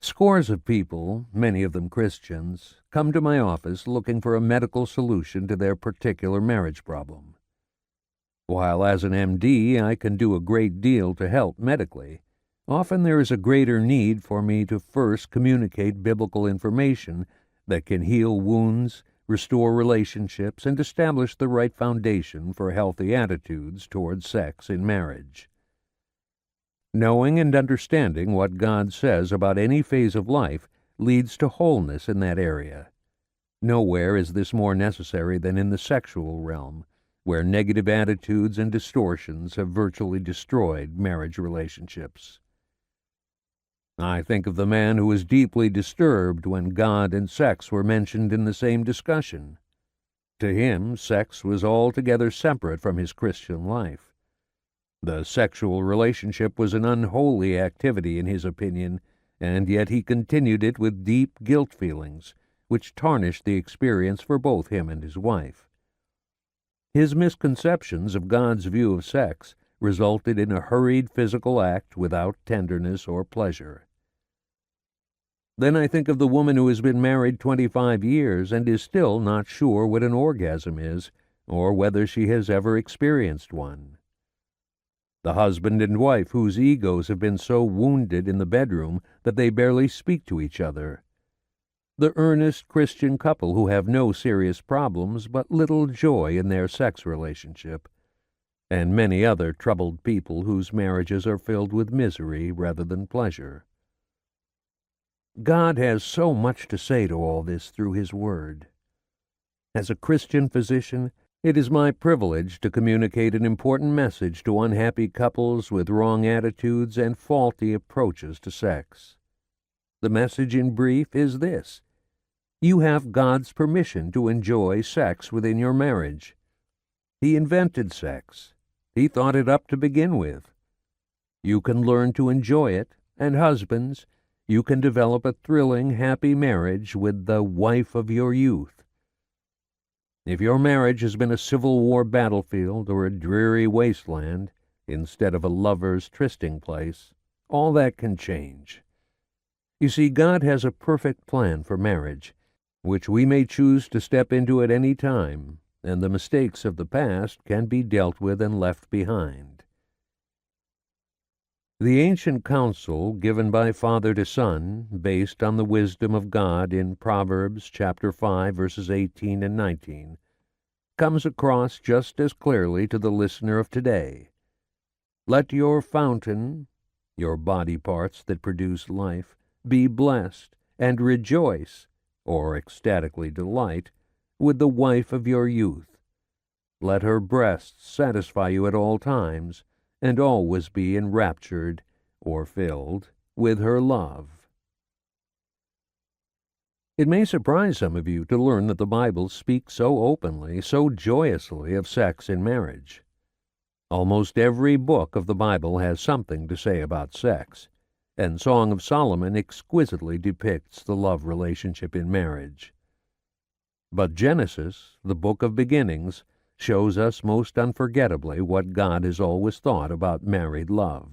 Scores of people, many of them Christians, come to my office looking for a medical solution to their particular marriage problem. While as an MD I can do a great deal to help medically, often there is a greater need for me to first communicate biblical information that can heal wounds, restore relationships, and establish the right foundation for healthy attitudes towards sex in marriage. Knowing and understanding what God says about any phase of life leads to wholeness in that area. Nowhere is this more necessary than in the sexual realm, where negative attitudes and distortions have virtually destroyed marriage relationships. I think of the man who was deeply disturbed when God and sex were mentioned in the same discussion. To him, sex was altogether separate from his Christian life. The sexual relationship was an unholy activity in his opinion, and yet he continued it with deep guilt feelings, which tarnished the experience for both him and his wife. His misconceptions of God's view of sex resulted in a hurried physical act without tenderness or pleasure. Then I think of the woman who has been married 25 years and is still not sure what an orgasm is, or whether she has ever experienced one. The husband and wife whose egos have been so wounded in the bedroom that they barely speak to each other. The earnest Christian couple who have no serious problems but little joy in their sex relationship, and many other troubled people whose marriages are filled with misery rather than pleasure. God has so much to say to all this through His Word. As a Christian physician, it is my privilege to communicate an important message to unhappy couples with wrong attitudes and faulty approaches to sex. The message in brief is this: you have God's permission to enjoy sex within your marriage. He invented sex. He thought it up to begin with. You can learn to enjoy it, and husbands, you can develop a thrilling, happy marriage with the wife of your youth. If your marriage has been a Civil War battlefield or a dreary wasteland instead of a lover's trysting place, all that can change. You see, God has a perfect plan for marriage, which we may choose to step into at any time, and the mistakes of the past can be dealt with and left behind. The ancient counsel given by father to son, based on the wisdom of God in Proverbs chapter 5, verses 18 and 19, comes across just as clearly to the listener of today. Let your fountain, your body parts that produce life, be blessed, and rejoice, or ecstatically delight, with the wife of your youth. Let her breasts satisfy you at all times, and always be enraptured, or filled, with her love. It may surprise some of you to learn that the Bible speaks so openly, so joyously of sex in marriage. Almost every book of the Bible has something to say about sex, and Song of Solomon exquisitely depicts the love relationship in marriage. But Genesis, the book of beginnings, shows us most unforgettably what God has always thought about married love.